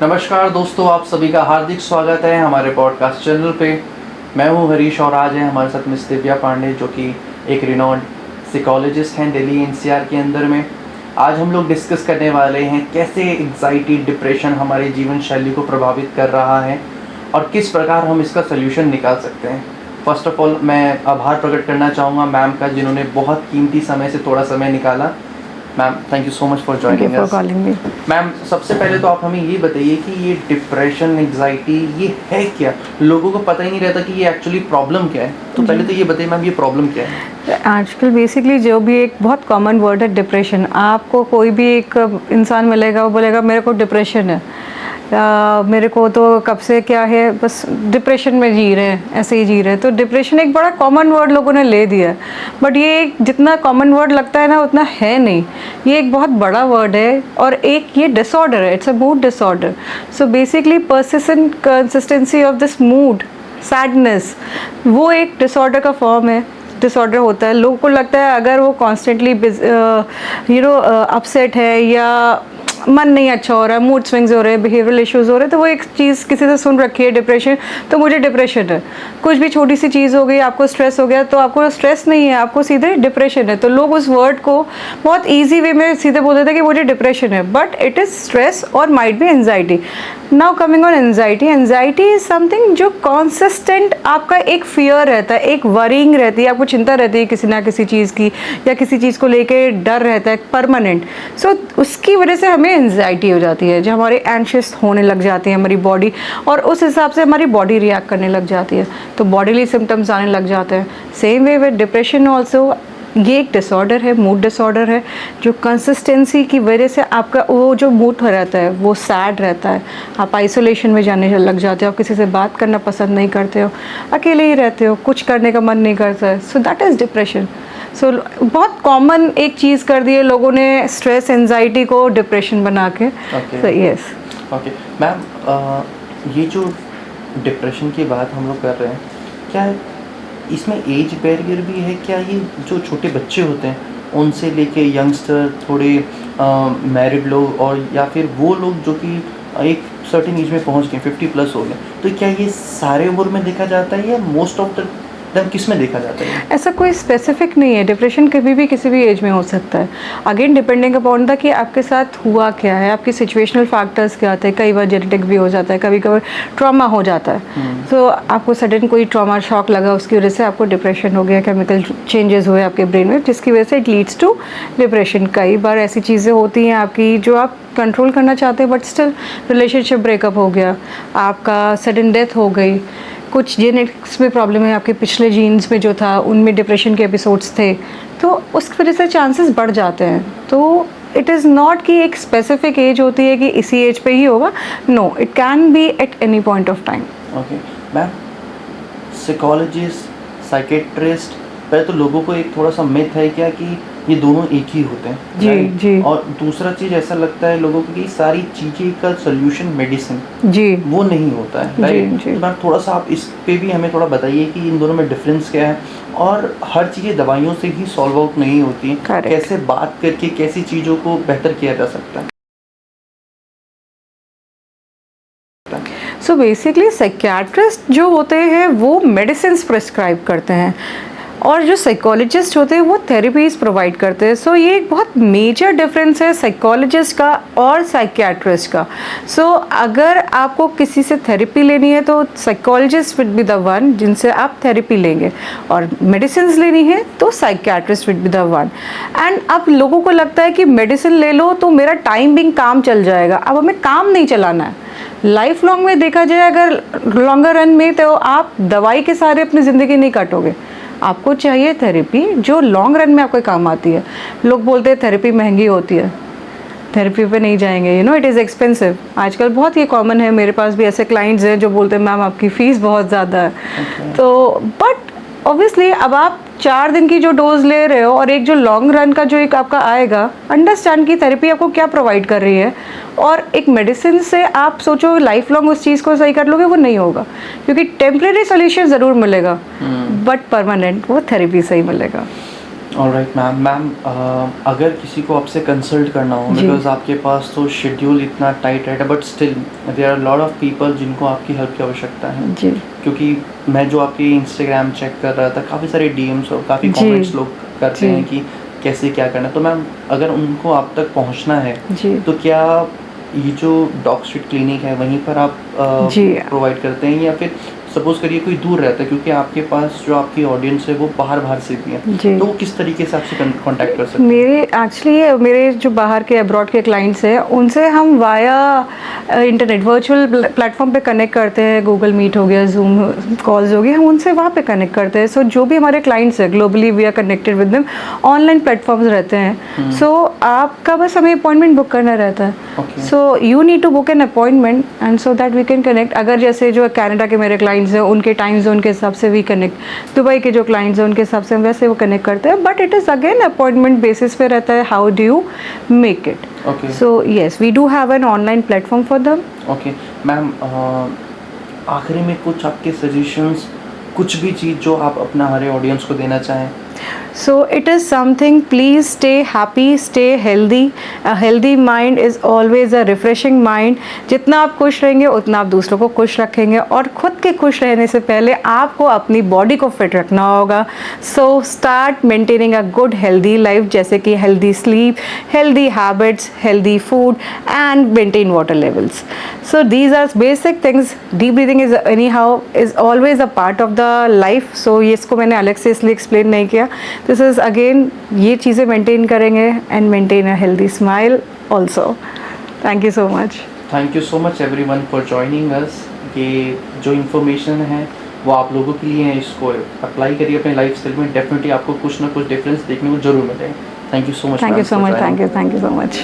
नमस्कार दोस्तों, आप सभी का हार्दिक स्वागत है हमारे पॉडकास्ट चैनल पे। मैं हूं हरीश और आज है हमारे साथ मिस दिव्या पांडे, जो कि एक रिनोन्ड साइकोलॉजिस्ट हैं दिल्ली एनसीआर के अंदर में। आज हम लोग डिस्कस करने वाले हैं कैसे एंग्जाइटी डिप्रेशन हमारे जीवन शैली को प्रभावित कर रहा है और किस प्रकार हम इसका सोल्यूशन निकाल सकते हैं। फर्स्ट ऑफ ऑल मैं आभार प्रकट करना चाहूँगा मैम का, जिन्होंने बहुत कीमती समय से थोड़ा समय निकाला। Ma'am thank you so much for joining us. Ma'am सबसे पहले तो आप हमें ये बताइए कि ये डिप्रेशन एंग्जाइटी ये है क्या? लोगों को पता ही नहीं रहता कि ये एक्चुअली प्रॉब्लम क्या है। तो पहले तो ये बताइए मैम, ये प्रॉब्लम क्या है? आजकल बेसिकली जो भी एक बहुत कॉमन वर्ड है डिप्रेशन। आपको कोई भी एक इंसान मिलेगा, वो बोलेगा मेरे को डिप्रेशन है, मेरे को तो कब से क्या है, बस डिप्रेशन में जी रहे हैं, ऐसे ही जी रहे हैं। तो डिप्रेशन एक बड़ा कॉमन वर्ड लोगों ने ले दिया है, बट ये एक जितना कॉमन वर्ड लगता है ना उतना है नहीं। ये एक बहुत बड़ा वर्ड है और एक ये डिसऑर्डर है। It's a mood disorder. So basically persistent consistency of this mood, sadness, वो एक डिसऑर्डर का फॉर्म है। डिसऑर्डर होता है, लोगों को लगता है अगर वो कॉन्स्टेंटली अपसेट है या मन नहीं अच्छा हो रहा है, मूड स्विंग्स हो रहे हैं, बिहेवियरल इश्यूज हो रहे हैं, तो वो एक चीज़ किसी से सुन रखी है डिप्रेशन, तो मुझे डिप्रेशन है। कुछ भी छोटी सी चीज़ हो गई, आपको स्ट्रेस हो गया, तो आपको स्ट्रेस नहीं है, आपको सीधे डिप्रेशन है। तो लोग उस वर्ड को बहुत ईजी वे में सीधे बोल देते हैं कि मुझे डिप्रेशन है, बट इट इज़ स्ट्रेस और might be anxiety. Now coming on anxiety, anxiety is something जो कॉन्सिस्टेंट आपका एक फियर रहता है, एक वरिंग रहती है, आपको चिंता रहती है किसी ना किसी चीज़ की, या किसी चीज़ को लेके डर रहता है परमानेंट। सो उसकी वजह से हमें एनजाइटी हो जाती है, जो हमारे एंशियस होने लग जाती है हमारी बॉडी, और उस हिसाब से हमारी बॉडी रिएक्ट करने लग जाती है, तो बॉडीली सिम्टम्स आने लग जाते हैं। Same way with depression also, ये एक डिसऑर्डर है, मूड डिसऑर्डर है, जो कंसिस्टेंसी की वजह से आपका वो जो मूड रहता है वो सैड रहता है। आप आइसोलेशन में जाने लग जाते हो, आप किसी से बात करना पसंद नहीं करते हो, अकेले ही रहते हो, कुछ करने का मन नहीं करता है। So that is depression. So बहुत कॉमन एक चीज़ कर दी है लोगों ने, स्ट्रेस एंजाइटी को डिप्रेशन बना के। So yes. ओके मैम, ये जो डिप्रेशन की बात हम लोग कर रहे हैं, क्या इसमें एज बैरियर भी है क्या? ये जो छोटे बच्चे होते हैं उनसे लेके यंगस्टर, थोड़े मैरिड लोग, और या फिर वो लोग जो कि एक सर्टेन एज में पहुंच गए, 50+ हो गए, तो क्या ये सारे उम्र में देखा जाता है या मोस्ट ऑफ द टाइम किस में देखा जाता है? ऐसा कोई स्पेसिफिक नहीं है, डिप्रेशन कभी भी किसी भी एज में हो सकता है। अगेन डिपेंडिंग अपॉन द कि आपके साथ हुआ क्या है, आपके सिचुएशनल फैक्टर्स क्या होते हैं। कई बार जेनेटिक भी हो जाता है, कभी कभी ट्रॉमा हो जाता है। तो आपको सडन कोई ट्रॉमा शॉक लगा, उसकी वजह से आपको डिप्रेशन हो गया, केमिकल चेंजेस हुए आपके ब्रेन में, जिसकी वजह से इट लीड्स टू डिप्रेशन। कई बार ऐसी चीज़ें होती हैं आपकी जो आप कंट्रोल करना चाहते हैं, बट स्टिल रिलेशनशिप ब्रेकअप हो गया, आपका सडन डेथ हो गई, कुछ जेनेटिक्स में प्रॉब्लम है, आपके पिछले जीन्स में जो था उनमें डिप्रेशन के एपिसोड्स थे, तो उस वजह से चांसेस बढ़ जाते हैं। तो इट इज़ नॉट कि एक स्पेसिफिक एज होती है कि इसी एज पे ही होगा। No, it can be at any point of time. Okay ma'am, psychologist, psychiatrist, पहले तो लोगों को एक थोड़ा सा मिथ है क्या कि ये दोनों एक ही होते हैं? जी जी। और दूसरा चीज़ ऐसा लगता है लोगों को कि सारी चीज़ें का सोल्यूशन मेडिसिन, जी वो नहीं होता है, राइट? तो मैम थोड़ा सा आप इस पे भी हमें थोड़ा बताइए कि इन दोनों में डिफरेंस क्या है, और हर चीज़ें दवाइयों से ही सॉल्व आउट नहीं होती, कैसे बात करके कैसी चीज़ों को बेहतर किया जा सकता है? सो बेसिकली साइकियाट्रिस्ट जो होते हैं वो मेडिसिन प्रिस्क्राइब करते हैं, और जो साइकोलॉजिस्ट होते हैं वो थेरेपीज़ प्रोवाइड करते हैं। सो ये एक बहुत मेजर डिफरेंस है साइकोलॉजिस्ट का और साइकियाट्रिस्ट का। सो अगर आपको किसी से थेरेपी लेनी है तो psychologist will be the one जिनसे आप थेरेपी लेंगे, और मेडिसिन लेनी है तो psychiatrist will be the one. And अब लोगों को लगता है कि मेडिसिन ले लो तो मेरा टाइम बिंग काम चल जाएगा। अब हमें काम नहीं चलाना है, लाइफ लॉन्ग में देखा जाए अगर लॉन्गर रन में, तो आप दवाई के सहारे अपनी ज़िंदगी नहीं काटोगे। आपको चाहिए थेरेपी जो लॉन्ग रन में आपको काम आती है। लोग बोलते हैं थेरेपी महंगी होती है, थेरेपी पे नहीं जाएंगे, इट इज़ एक्सपेंसिव। आजकल बहुत ये कॉमन है, मेरे पास भी ऐसे क्लाइंट्स हैं जो बोलते हैं मैम आपकी फ़ीस बहुत ज़्यादा है। तो बट ऑब्वियसली अब आप 4 दिन की जो डोज ले रहे हो और एक जो लॉन्ग रन का जो एक आपका आएगा, अंडरस्टैंड की थेरेपी आपको क्या प्रोवाइड कर रही है, और एक मेडिसिन से आप सोचो लाइफ लॉन्ग उस चीज़ को सही कर लोगे, वो नहीं होगा। क्योंकि टेम्परेरी सोल्यूशन ज़रूर मिलेगा, बट परमानेंट वो थेरेपी से ही मिलेगा। Alright ma'am. मैम अगर किसी को आपसे कंसल्ट करना हो, जी। बिकॉज आपके पास तो शेड्यूल इतना टाइट रहता है, but still there are lot of people जिनको आपकी हेल्प की आवश्यकता है। जी क्योंकि मैं जो आपकी इंस्टाग्राम चेक कर रहा था, काफ़ी सारे डीएम्स और काफ़ी जी कमेंट्स लोग करते जी हैं कि कैसे क्या करना है। तो मैम अगर उनको आप तक पहुंचना है, जी तो क्या ये जो डॉग स्ट्रीट क्लिनिक है वहीं पर आप जी प्रोवाइड करते हैं, या फिर सपोज़ करिए कोई दूर रहता है, क्योंकि आपके पास जो आपकी ऑडियंस है वो बाहर से भी है, जी तो वो किस तरीके से आपसे कांटेक्ट कर सकते हैं? मेरे एक्चुअली मेरे जो बाहर के अब्रॉड के क्लाइंट्स हैं उनसे हम वाया इंटरनेट वर्चुअल प्लेटफॉर्म पे कनेक्ट करते हैं। गूगल मीट हो गया, जूम कॉल्स हो गई, हम उनसे वहाँ पे कनेक्ट करते हैं। सो जो भी हमारे क्लाइंट्स हैं globally we are connected with them, online platforms रहते हैं। सो आपका बस हमें अपॉइंटमेंट बुक करना रहता है। Okay. So you need to book an appointment and so that we can connect. अगर जैसे जो कनाडा के मेरे क्लाइंट्स हैं उनके टाइम जोन के हिसाब से वी कनेक्ट, दुबई के जो क्लाइंट्स हैं उनके हिसाब से हम वैसे वो कनेक्ट करते हैं, but it is again appointment basis पे रहता है how do you make it. Okay. So yes we do have an online platform for them. Okay ma'am, आखिरी में कुछ आपके सजेशंस, कुछ भी चीज़ जो आप अपना हमारे ऑडियंस को देना चाहें? So it is something, please stay happy, stay healthy. A healthy mind is always a refreshing mind. जितना आप खुश रहेंगे उतना आप दूसरों को खुश रखेंगे, और खुद के खुश रहने से पहले आपको अपनी बॉडी को फिट रखना होगा। So start maintaining a good healthy life, जैसे कि healthy sleep, healthy habits, healthy food and maintain water levels. So these are basic things. Deep breathing is anyhow is always a part of the life. So ये इसको मैंने अलग से इसलिए explain नहीं किया। दिस इज़ अगेन ये चीज़ें मेंटेन करेंगे and maintain a healthy smile also. Thank you so much. Thank you so much everyone for joining us. ये जो इन्फॉर्मेशन है वो आप लोगों के लिए है, इसको अप्लाई करिए अपने लाइफ स्टाइल में, डेफिनेटली आपको कुछ ना कुछ डिफरेंस देखने को जरूर मिलेगा। Thank you so much. Thank you so much. Thank you so much.